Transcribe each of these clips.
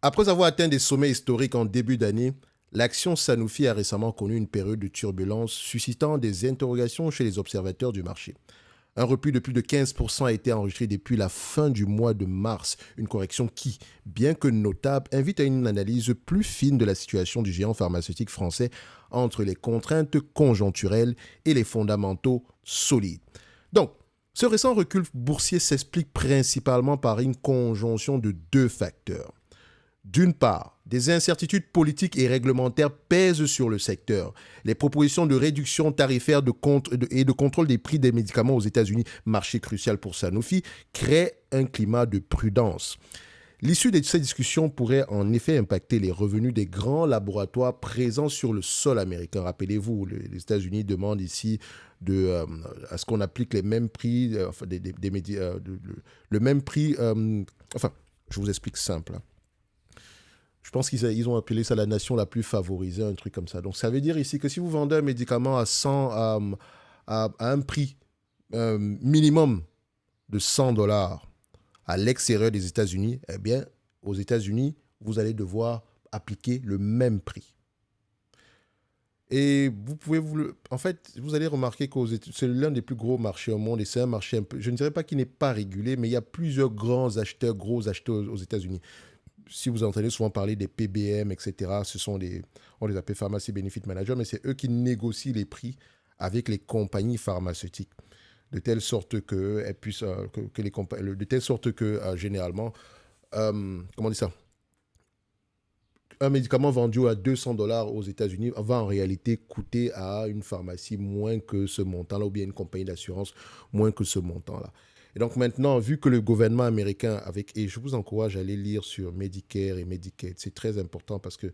Après avoir atteint des sommets historiques en début d'année, l'action Sanofi a récemment connu une période de turbulence suscitant des interrogations chez les observateurs du marché. Un repli de plus de 15% a été enregistré depuis la fin du mois de mars, une correction qui, bien que notable, invite à une analyse plus fine de la situation du géant pharmaceutique français entre les contraintes conjoncturelles et les fondamentaux solides. Donc, ce récent recul boursier s'explique principalement par une conjonction de deux facteurs. D'une part, des incertitudes politiques et réglementaires pèsent sur le secteur. Les propositions de réduction tarifaire et de contrôle des prix des médicaments aux États-Unis, marché crucial pour Sanofi, créent un climat de prudence. L'issue de ces discussions pourrait en effet impacter les revenus des grands laboratoires présents sur le sol américain. Rappelez-vous, les États-Unis demandent ici à ce qu'on applique les mêmes prix, le même prix. Enfin, je vous explique simple, hein. Je pense qu'ils ont appelé ça la nation la plus favorisée, un truc comme ça. Donc ça veut dire ici que si vous vendez un médicament à 100, à un prix minimum de $100 à l'extérieur des États-Unis, eh bien, aux États-Unis, vous allez devoir appliquer le même prix. Et vous pouvez en fait, vous allez remarquer que c'est l'un des plus gros marchés au monde et c'est un marché un peu, je ne dirais pas qu'il n'est pas régulé, mais il y a plusieurs grands acheteurs, gros acheteurs aux États-Unis. Si vous entendez souvent parler des PBM, etc., on les appelle Pharmacy Benefit Managers, mais c'est eux qui négocient les prix avec les compagnies pharmaceutiques, de telle sorte que elles puissent, de telle sorte que généralement, comment dire ça, un médicament vendu à $200 aux États-Unis va en réalité coûter à une pharmacie moins que ce montant-là, ou bien une compagnie d'assurance moins que ce montant-là. Et donc maintenant, vu que le gouvernement américain, et je vous encourage à aller lire sur Medicare et Medicaid, c'est très important parce que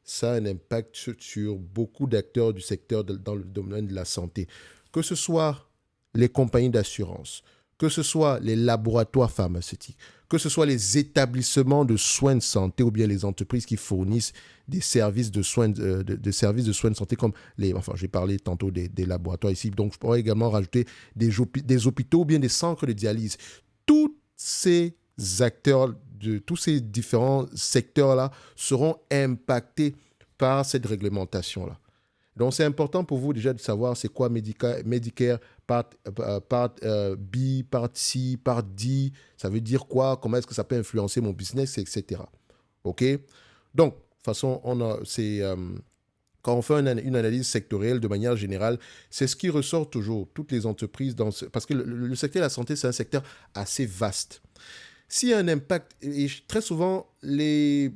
ça a un impact sur beaucoup d'acteurs du secteur dans le domaine de la santé. Que ce soit les compagnies d'assurance, que ce soit les laboratoires pharmaceutiques, que ce soit les établissements de soins de santé ou bien les entreprises qui fournissent des services de soins services de soins de santé comme enfin j'ai parlé tantôt des laboratoires ici, donc je pourrais également rajouter des hôpitaux ou bien des centres de dialyse. Tous ces acteurs de tous ces différents secteurs-là seront impactés par cette réglementation-là. Donc, c'est important pour vous déjà de savoir c'est quoi Medicare, part B, part C, part D, ça veut dire quoi, comment est-ce que ça peut influencer mon business, etc. OK? Donc, de toute façon, quand on fait une analyse sectorielle de manière générale, c'est ce qui ressort toujours. Toutes les entreprises, parce que le secteur de la santé, c'est un secteur assez vaste. S'il y a un impact, et très souvent, les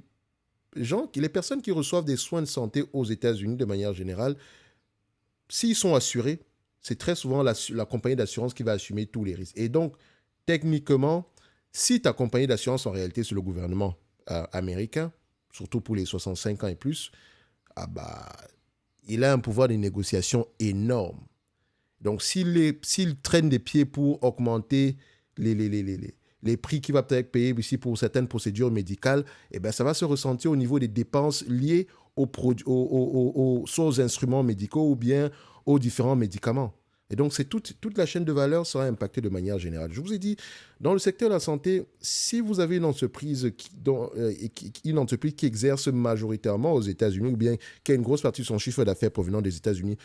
personnes qui reçoivent des soins de santé aux États-Unis de manière générale, s'ils sont assurés, c'est très souvent la compagnie d'assurance qui va assumer tous les risques. Et donc, techniquement, si ta compagnie d'assurance, en réalité, c'est le gouvernement américain, surtout pour les 65 ans et plus, ah bah, il a un pouvoir de négociation énorme. Donc, s'il traîne des pieds pour augmenter les, les, les, les, les prix qu'il va peut-être payer ici pour certaines procédures médicales, eh ben, ça va se ressentir au niveau des dépenses liées soit aux instruments médicaux ou bien aux différents médicaments. Et donc, toute la chaîne de valeur sera impactée de manière générale. Je vous ai dit, dans le secteur de la santé, si vous avez une entreprise une entreprise qui exerce majoritairement aux États-Unis ou bien qui a une grosse partie de son chiffre d'affaires provenant des États-Unis,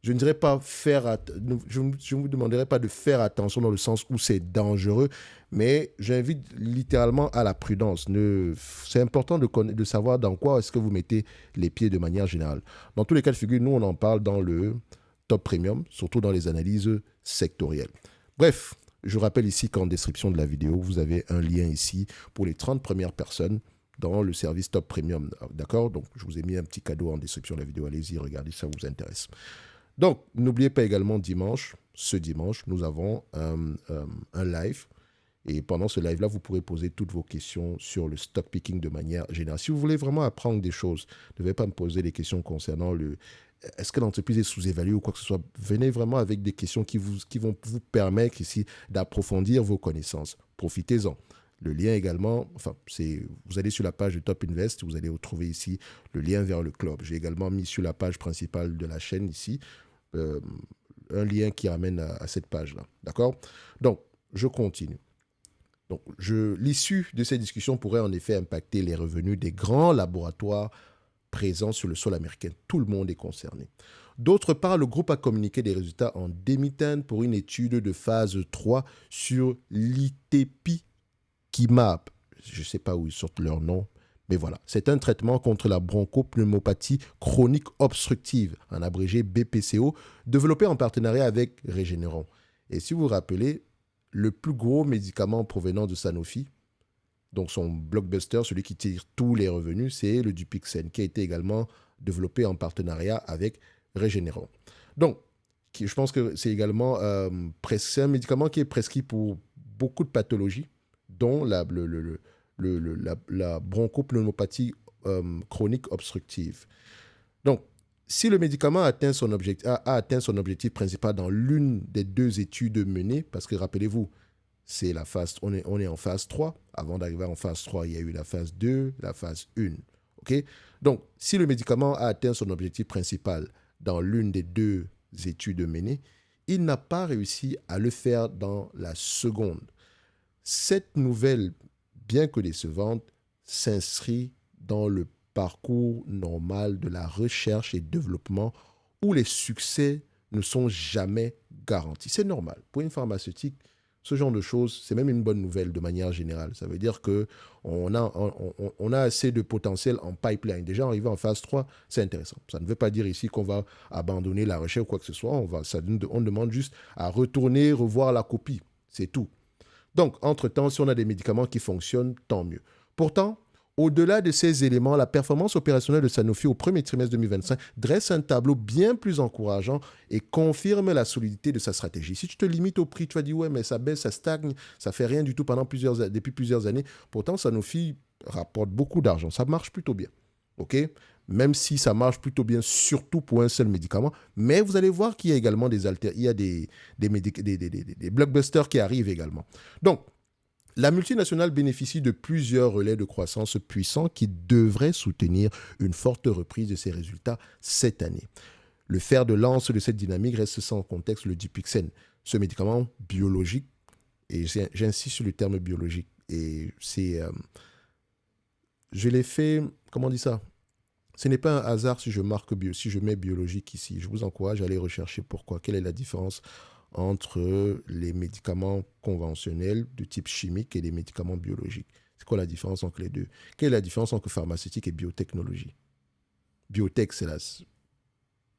je ne dirais pas je ne vous demanderai pas de faire attention dans le sens où c'est dangereux, mais j'invite littéralement à la prudence. C'est important de savoir dans quoi est-ce que vous mettez les pieds de manière générale. Dans tous les cas de figure, nous, on en parle dans le Top Premium, surtout dans les analyses sectorielles. Bref, je rappelle ici qu'en description de la vidéo, vous avez un lien ici pour les 30 premières personnes dans le service Top Premium. D'accord? Donc, je vous ai mis un petit cadeau en description de la vidéo. Allez-y, regardez si ça vous intéresse. Donc, n'oubliez pas également ce dimanche, nous avons un live. Et pendant ce live-là, vous pourrez poser toutes vos questions sur le stock picking de manière générale. Si vous voulez vraiment apprendre des choses, ne devez pas me poser des questions concernant est-ce que l'entreprise est sous-évaluée ou quoi que ce soit. Venez vraiment avec des questions qui vont vous permettre ici d'approfondir vos connaissances. Profitez-en. Le lien également, vous allez sur la page de Top Invest, vous allez retrouver ici le lien vers le club. J'ai également mis sur la page principale de la chaîne ici euh, un lien qui ramène à cette page-là. D'accord? Donc, je continue. Donc, l'issue de ces discussions pourrait en effet impacter les revenus des grands laboratoires présents sur le sol américain. Tout le monde est concerné. D'autre part, le groupe a communiqué des résultats en demi-teinte pour une étude de phase 3 sur l'itepekimab. Je ne sais pas où ils sortent leur nom, mais voilà. C'est un traitement contre la bronchopneumopathie chronique obstructive, en abrégé BPCO, développé en partenariat avec Regeneron. Et si vous vous rappelez, le plus gros médicament provenant de Sanofi, donc son blockbuster, celui qui tire tous les revenus, c'est le Dupixent, qui a été également développé en partenariat avec Regeneron. Donc, je pense que c'est également c'est un médicament qui est prescrit pour beaucoup de pathologies, dont la bronchopneumopathie chronique obstructive. Donc, si le médicament a atteint son objectif principal dans l'une des deux études menées, parce que rappelez-vous, c'est la phase, on est en phase 3. Avant d'arriver en phase 3, il y a eu la phase 2, la phase 1. Okay? Donc, si le médicament a atteint son objectif principal dans l'une des deux études menées, il n'a pas réussi à le faire dans la seconde. Cette nouvelle, bien que décevante, s'inscrit dans le parcours normal de la recherche et développement où les succès ne sont jamais garantis. C'est normal. Pour une pharmaceutique, ce genre de choses, c'est même une bonne nouvelle de manière générale. Ça veut dire qu'on a assez de potentiel en pipeline. Déjà, arrivé en phase 3, c'est intéressant. Ça ne veut pas dire ici qu'on va abandonner la recherche ou quoi que ce soit. On demande juste à retourner, revoir la copie. C'est tout. Donc, entre-temps, si on a des médicaments qui fonctionnent, tant mieux. Pourtant, au-delà de ces éléments, la performance opérationnelle de Sanofi au premier trimestre 2025 dresse un tableau bien plus encourageant et confirme la solidité de sa stratégie. Si tu te limites au prix, tu vas dire, ouais, mais ça baisse, ça stagne, ça fait rien du tout depuis plusieurs années. Pourtant, Sanofi rapporte beaucoup d'argent. Ça marche plutôt bien. OK? Même si ça marche plutôt bien, surtout pour un seul médicament. Mais vous allez voir qu'il y a également des blockbusters qui arrivent également. Donc, la multinationale bénéficie de plusieurs relais de croissance puissants qui devraient soutenir une forte reprise de ses résultats cette année. Le fer de lance de cette dynamique reste sans contexte le Dupixent, ce médicament biologique, et j'insiste sur le terme biologique, et je l'ai fait, comment on dit ça? Ce n'est pas un hasard si si je mets biologique ici. Je vous encourage à aller rechercher pourquoi, quelle est la différence entre les médicaments conventionnels de type chimique et les médicaments biologiques. C'est quoi la différence entre les deux? Quelle est la différence entre pharmaceutique et biotechnologie? Biotech,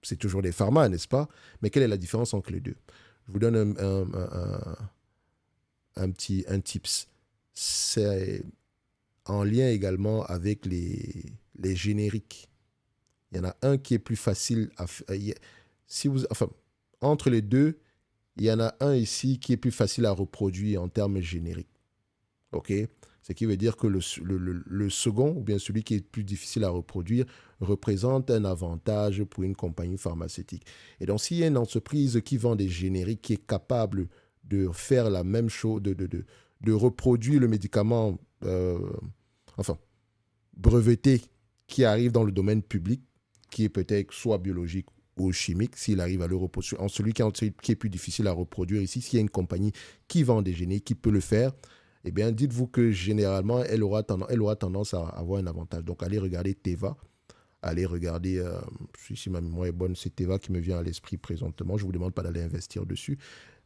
c'est toujours des pharma, n'est-ce pas? Mais quelle est la différence entre les deux? Je vous donne un tips. C'est en lien également avec les génériques. Il y en a un qui est plus facile à faire. Entre les deux, il y en a un ici qui est plus facile à reproduire en termes génériques. OK? Ce qui veut dire que le second, ou bien celui qui est plus difficile à reproduire, représente un avantage pour une compagnie pharmaceutique. Et donc, s'il y a une entreprise qui vend des génériques, qui est capable de faire la même chose, de reproduire le médicament, breveté qui arrive dans le domaine public, qui est peut-être soit biologique ou chimique, s'il arrive à le reproduire. En celui qui est plus difficile à reproduire ici, s'il y a une compagnie qui vend des génériques, qui peut le faire, eh bien, dites-vous que généralement, elle aura tendance à avoir un avantage. Donc, allez regarder Teva. Allez regarder, si ma mémoire est bonne, c'est Teva qui me vient à l'esprit présentement. Je ne vous demande pas d'aller investir dessus.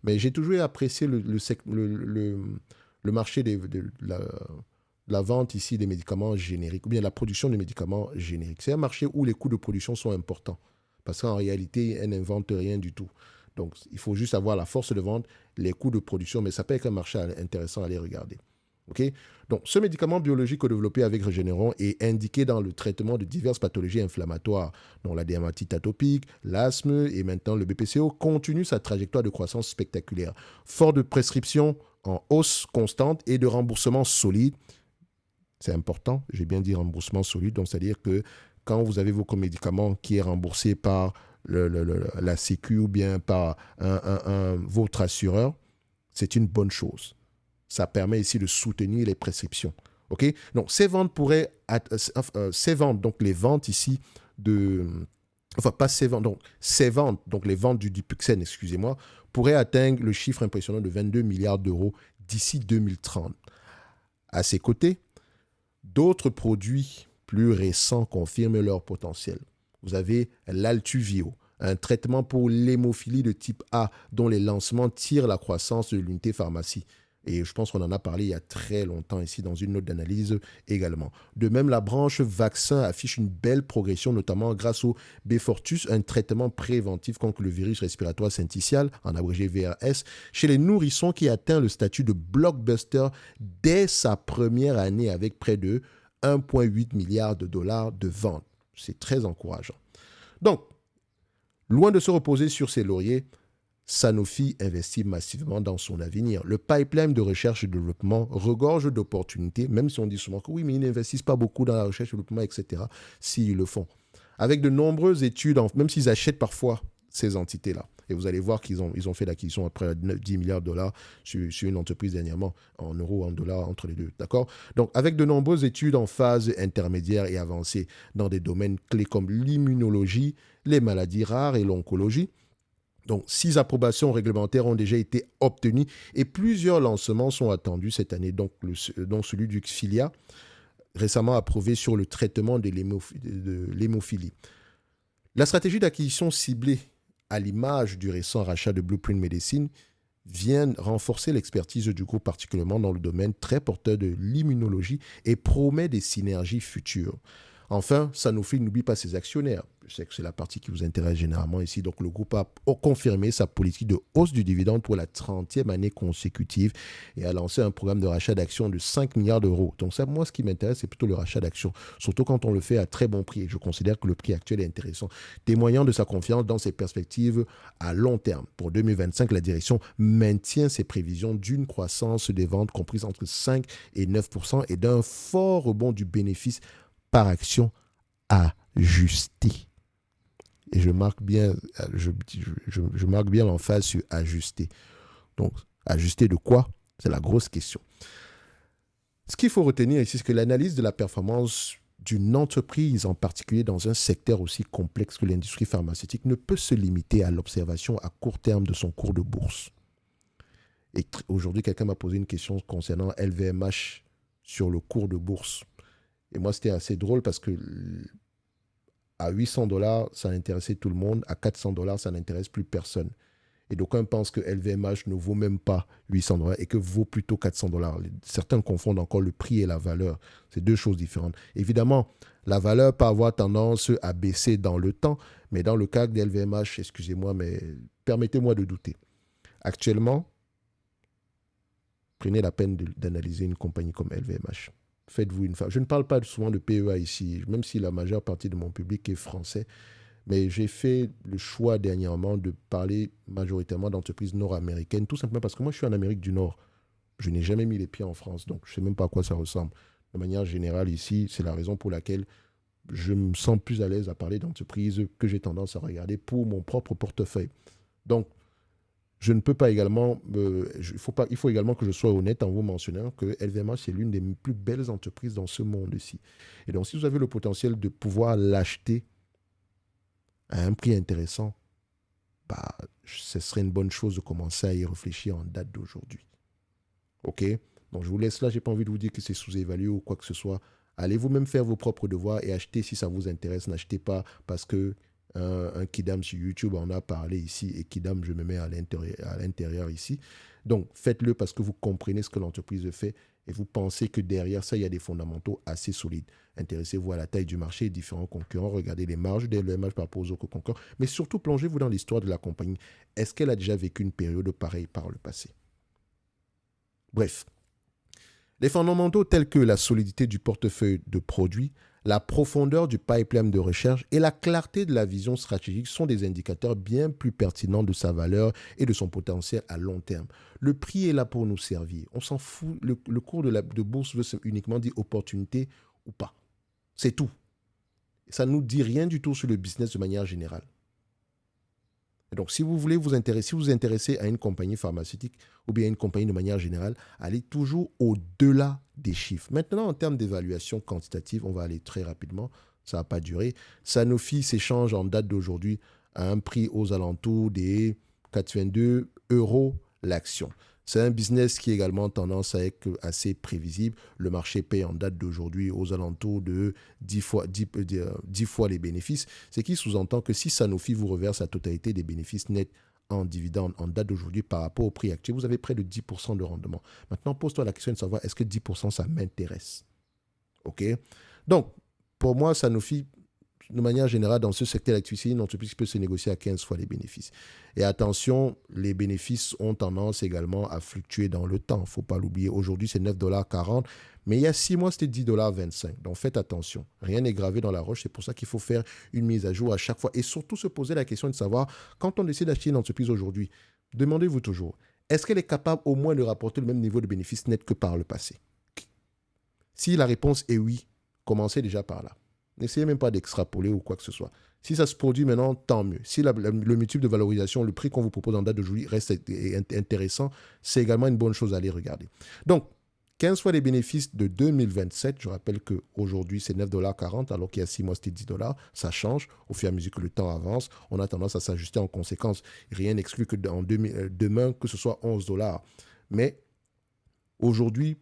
Mais j'ai toujours apprécié le marché de la vente ici des médicaments génériques, ou bien la production de médicaments génériques. C'est un marché où les coûts de production sont importants. Parce qu'en réalité, elle n'invente rien du tout. Donc, il faut juste avoir la force de vente, les coûts de production, mais ça peut être un marché intéressant à aller regarder. Okay? Donc, ce médicament biologique développé avec Regeneron est indiqué dans le traitement de diverses pathologies inflammatoires, dont la dermatite atopique, l'asthme et maintenant le BPCO, continue sa trajectoire de croissance spectaculaire. Fort de prescriptions en hausse constante et de remboursement solide. C'est important, j'ai bien dit remboursement solide, donc c'est-à-dire que quand vous avez vos médicaments qui est remboursé par la Sécu ou bien par votre assureur, c'est une bonne chose. Ça permet ici de soutenir les prescriptions. Okay? Donc, ces ventes, donc les ventes ici donc les ventes du Dupixent, excusez-moi, pourraient atteindre le chiffre impressionnant de 22 milliards d'euros d'ici 2030. À ses côtés, d'autres produits plus récents confirment leur potentiel. Vous avez l'Altuvio, un traitement pour l'hémophilie de type A dont les lancements tirent la croissance de l'unité pharmacie. Et je pense qu'on en a parlé il y a très longtemps ici dans une note d'analyse également. De même, la branche vaccin affiche une belle progression, notamment grâce au Beyfortus, un traitement préventif contre le virus respiratoire syncytial, en abrégé VRS, chez les nourrissons qui atteint le statut de blockbuster dès sa première année avec près de 1,8 milliard de dollars de ventes. C'est très encourageant. Donc, loin de se reposer sur ses lauriers, Sanofi investit massivement dans son avenir. Le pipeline de recherche et de développement regorge d'opportunités, même si on dit souvent que oui, mais ils n'investissent pas beaucoup dans la recherche et le développement, etc., s'ils le font. Avec de nombreuses études, même s'ils achètent parfois ces entités-là. Et vous allez voir qu'ils ont fait l'acquisition après 10 milliards de dollars sur une entreprise dernièrement, en euros, en dollars, entre les deux. D'accord? Donc, avec de nombreuses études en phase intermédiaire et avancée dans des domaines clés comme l'immunologie, les maladies rares et l'oncologie. Donc, 6 approbations réglementaires ont déjà été obtenues et plusieurs lancements sont attendus cette année, donc celui du Xilia, récemment approuvé sur le traitement de l'hémophilie. La stratégie d'acquisition ciblée, à l'image du récent rachat de Blueprint Medicine, vient renforcer l'expertise du groupe, particulièrement dans le domaine très porteur de l'immunologie, et promet des synergies futures. Enfin, Sanofi n'oublie pas ses actionnaires. Je sais que c'est la partie qui vous intéresse généralement ici. Donc, le groupe a confirmé sa politique de hausse du dividende pour la 30e année consécutive et a lancé un programme de rachat d'actions de 5 milliards d'euros. Donc, ça, moi, ce qui m'intéresse, c'est plutôt le rachat d'actions, surtout quand on le fait à très bon prix. Et je considère que le prix actuel est intéressant, témoignant de sa confiance dans ses perspectives à long terme. Pour 2025, la direction maintient ses prévisions d'une croissance des ventes comprise entre 5 et 9% et d'un fort rebond du bénéfice par action ajustée. Et je marque bien l'emphase sur ajusté. Donc, ajusté de quoi? C'est la grosse question. Ce qu'il faut retenir ici, c'est que l'analyse de la performance d'une entreprise, en particulier dans un secteur aussi complexe que l'industrie pharmaceutique, ne peut se limiter à l'observation à court terme de son cours de bourse. Et aujourd'hui, quelqu'un m'a posé une question concernant LVMH sur le cours de bourse. Et moi, c'était assez drôle parce que à 800 dollars, ça intéressait tout le monde. À 400 dollars, ça n'intéresse plus personne. Et d'aucuns pensent que LVMH ne vaut même pas 800 dollars et que vaut plutôt 400 dollars. Certains confondent encore le prix et la valeur. C'est deux choses différentes. Évidemment, la valeur peut avoir tendance à baisser dans le temps, mais dans le cas de LVMH, excusez-moi, mais permettez-moi de douter. Actuellement, prenez la peine d'analyser une compagnie comme LVMH. Faites-vous une femme. Je ne parle pas souvent de PEA ici, même si la majeure partie de mon public est français, mais j'ai fait le choix dernièrement de parler majoritairement d'entreprises nord-américaines, tout simplement parce que moi je suis en Amérique du Nord. Je n'ai jamais mis les pieds en France, donc je ne sais même pas à quoi ça ressemble. De manière générale ici, c'est la raison pour laquelle je me sens plus à l'aise à parler d'entreprises que j'ai tendance à regarder pour mon propre portefeuille. Donc, je ne peux pas également, il faut également que je sois honnête en vous mentionnant que LVMH, c'est l'une des plus belles entreprises dans ce monde-ci. Et donc, si vous avez le potentiel de pouvoir l'acheter à un prix intéressant, ce serait une bonne chose de commencer à y réfléchir en date d'aujourd'hui. OK? Donc, je vous laisse là. Je n'ai pas envie de vous dire que c'est sous-évalué ou quoi que ce soit. Allez vous-même faire vos propres devoirs et achetez si ça vous intéresse. N'achetez pas parce que un Kidam sur YouTube en a parlé ici et Kidam, je me mets à l'intérieur ici. Donc, faites-le parce que vous comprenez ce que l'entreprise fait et vous pensez que derrière ça, il y a des fondamentaux assez solides. Intéressez-vous à la taille du marché, différents concurrents, regardez les marges des LVMH par rapport aux autres concurrents, mais surtout plongez-vous dans l'histoire de la compagnie. Est-ce qu'elle a déjà vécu une période pareille par le passé? Bref, les fondamentaux tels que la solidité du portefeuille de produits, la profondeur du pipeline de recherche et la clarté de la vision stratégique sont des indicateurs bien plus pertinents de sa valeur et de son potentiel à long terme. Le prix est là pour nous servir. On s'en fout. Le cours de bourse veut uniquement dire opportunité ou pas. C'est tout. Ça ne nous dit rien du tout sur le business de manière générale. Et donc, si vous voulez vous intéresser à une compagnie pharmaceutique ou bien à une compagnie de manière générale, allez toujours au-delà des chiffres. Maintenant, en termes d'évaluation quantitative, on va aller très rapidement, ça ne va pas durer. Sanofi s'échange en date d'aujourd'hui à un prix aux alentours des 82 € l'action. C'est un business qui a également tendance à être assez prévisible. Le marché paye en date d'aujourd'hui aux alentours de 10 fois les bénéfices, ce qui sous-entend que si Sanofi vous reverse la totalité des bénéfices nets en dividende en date d'aujourd'hui par rapport au prix actuel, vous avez près de 10% de rendement. Maintenant, pose-toi la question de savoir est-ce que 10% ça m'intéresse? OK? Donc, pour moi, Sanofi, de manière générale, dans ce secteur d'activité, une entreprise qui peut se négocier à 15 fois les bénéfices. Et attention, les bénéfices ont tendance également à fluctuer dans le temps. Il ne faut pas l'oublier. Aujourd'hui, c'est 9,40 $, mais il y a 6 mois, c'était 10,25 $. Donc faites attention. Rien n'est gravé dans la roche. C'est pour ça qu'il faut faire une mise à jour à chaque fois. Et surtout se poser la question de savoir, quand on décide d'acheter une entreprise aujourd'hui, demandez-vous toujours, est-ce qu'elle est capable au moins de rapporter le même niveau de bénéfices net que par le passé? Si la réponse est oui, commencez déjà par là. N'essayez même pas d'extrapoler ou quoi que ce soit. Si ça se produit maintenant, tant mieux. Si le multiple de valorisation, le prix qu'on vous propose en date d'aujourd'hui reste intéressant, c'est également une bonne chose à aller regarder. Donc, 15 fois les bénéfices de 2027, je rappelle qu'aujourd'hui c'est 9,40 $, alors qu'il y a 6 mois c'était 10 $, ça change au fur et à mesure que le temps avance, on a tendance à s'ajuster en conséquence. Rien n'exclut que demain que ce soit 11 $. Mais aujourd'hui,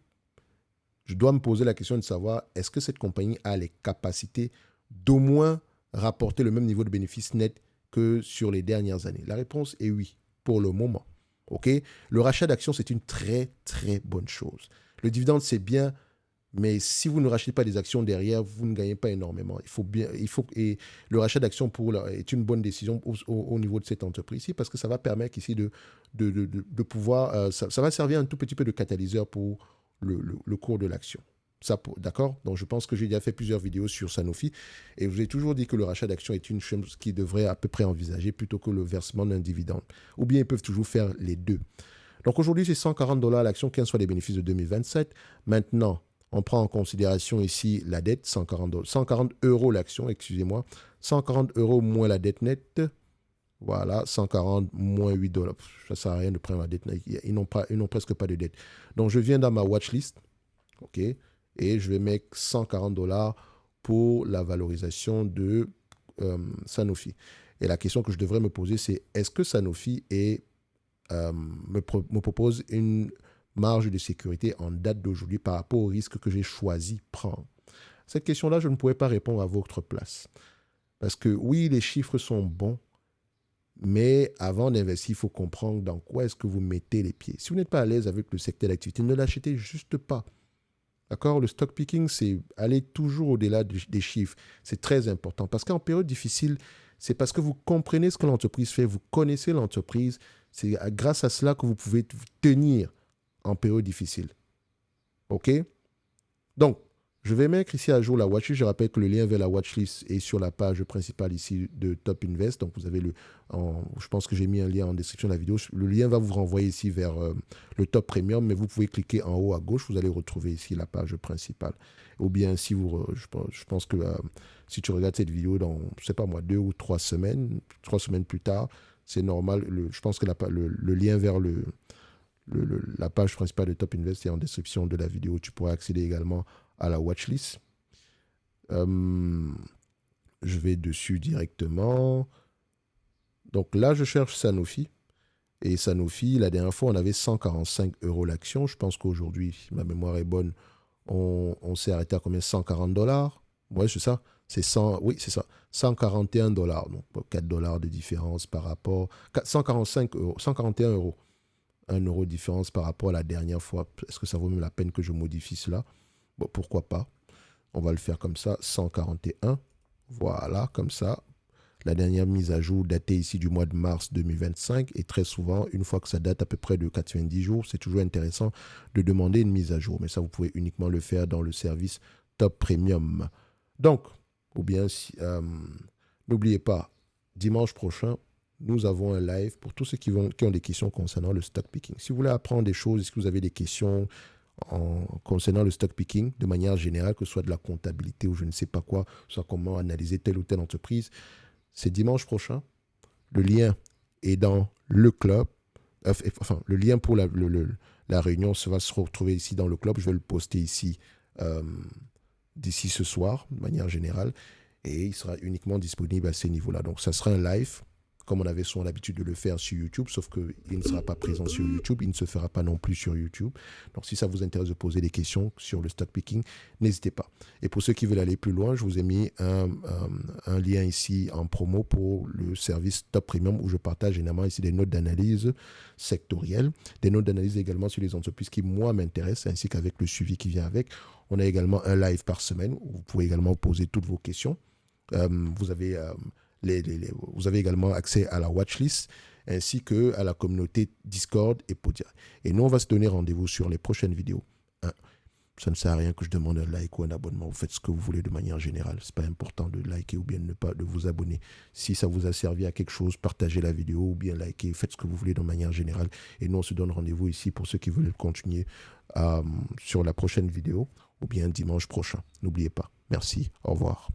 je dois me poser la question de savoir est-ce que cette compagnie a les capacités d'au moins rapporter le même niveau de bénéfice net que sur les dernières années. La réponse est oui, pour le moment. OK? Le rachat d'actions, c'est une très, très bonne chose. Le dividende, c'est bien, mais si vous ne rachetez pas des actions derrière, vous ne gagnez pas énormément. Et le rachat d'actions est une bonne décision au niveau de cette entreprise-ci parce que ça va permettre ici de pouvoir... ça va servir un tout petit peu de catalyseur pour le cours de l'action. D'accord? Donc, je pense que j'ai déjà fait plusieurs vidéos sur Sanofi et je vous ai toujours dit que le rachat d'actions est une chose qui devrait à peu près envisager plutôt que le versement d'un dividende. Ou bien ils peuvent toujours faire les deux. Donc, aujourd'hui, c'est 140 $ l'action, 15 fois les bénéfices de 2027. Maintenant, on prend en considération ici la dette, 140 € l'action, excusez-moi. 140 € moins la dette nette. Voilà, 140 moins 8 $. Ça ne sert à rien de prendre la dette. Ils n'ont presque pas de dette. Donc, je viens dans ma watchlist. OK? Et je vais mettre 140 $ pour la valorisation de Sanofi. Et la question que je devrais me poser, c'est est-ce que Sanofi me propose une marge de sécurité en date d'aujourd'hui par rapport au risque que j'ai choisi prendre? Cette question-là, je ne pourrais pas répondre à votre place. Parce que oui, les chiffres sont bons, mais avant d'investir, il faut comprendre dans quoi est-ce que vous mettez les pieds. Si vous n'êtes pas à l'aise avec le secteur d'activité, ne l'achetez juste pas. D'accord? Le stock picking, c'est aller toujours au-delà des chiffres. C'est très important parce qu'en période difficile, c'est parce que vous comprenez ce que l'entreprise fait, vous connaissez l'entreprise. C'est grâce à cela que vous pouvez tenir en période difficile. OK? Donc, je vais mettre ici à jour la watchlist. Je rappelle que le lien vers la watchlist est sur la page principale ici de Top Invest. Donc, vous avez je pense que j'ai mis un lien en description de la vidéo. Le lien va vous renvoyer ici vers le Top Premium, mais vous pouvez cliquer en haut à gauche. Vous allez retrouver ici la page principale. Ou bien, si je pense que si tu regardes cette vidéo dans, je sais pas moi, 2 ou 3 semaines plus tard, c'est normal. Je pense que le lien vers la page principale de Top Invest est en description de la vidéo. Tu pourras accéder également à la watchlist. Je vais dessus directement. Donc là, je cherche Sanofi. Et Sanofi, la dernière fois, on avait 145 € l'action. Je pense qu'aujourd'hui, si ma mémoire est bonne, on s'est arrêté à combien? 140 $. Ouais, c'est ça. Oui, c'est ça. 141 $. Donc 4 $ de différence par rapport... 145 €, 141 €. 1 € de différence par rapport à la dernière fois. Est-ce que ça vaut même la peine que je modifie cela? Bon, pourquoi pas. On va le faire comme ça, 141. Voilà, comme ça. La dernière mise à jour datée ici du mois de mars 2025. Et très souvent, une fois que ça date à peu près de 90 jours, c'est toujours intéressant de demander une mise à jour. Mais ça, vous pouvez uniquement le faire dans le service Top Premium. Donc, ou bien, n'oubliez pas, dimanche prochain, nous avons un live pour tous ceux qui ont des questions concernant le stock picking. Si vous voulez apprendre des choses, est-ce que vous avez des questions concernant le stock picking de manière générale, que ce soit de la comptabilité ou je ne sais pas quoi, soit comment analyser telle ou telle entreprise, c'est dimanche prochain. Le lien est dans le club. Enfin, le lien pour la réunion va se retrouver ici dans le club. Je vais le poster ici d'ici ce soir, de manière générale. Et il sera uniquement disponible à ces niveaux-là. Donc, ça sera un live comme on avait souvent l'habitude de le faire sur YouTube, sauf qu'il ne sera pas présent sur YouTube, il ne se fera pas non plus sur YouTube. Donc, si ça vous intéresse de poser des questions sur le stock picking, n'hésitez pas. Et pour ceux qui veulent aller plus loin, je vous ai mis un lien ici en promo pour le service Top Premium où je partage généralement ici des notes d'analyse sectorielles, des notes d'analyse également sur les entreprises qui, moi, m'intéressent, ainsi qu'avec le suivi qui vient avec. On a également un live par semaine où vous pouvez également poser toutes vos questions. Vous avez également accès à la watchlist ainsi qu'à la communauté Discord et Podia. Et nous, on va se donner rendez-vous sur les prochaines vidéos. Ça ne sert à rien que je demande un like ou un abonnement. Vous faites ce que vous voulez de manière générale. Ce n'est pas important de liker ou bien de vous abonner. Si ça vous a servi à quelque chose, partagez la vidéo ou bien likez. Faites ce que vous voulez de manière générale. Et nous, on se donne rendez-vous ici pour ceux qui veulent continuer sur la prochaine vidéo ou bien dimanche prochain. N'oubliez pas. Merci. Au revoir.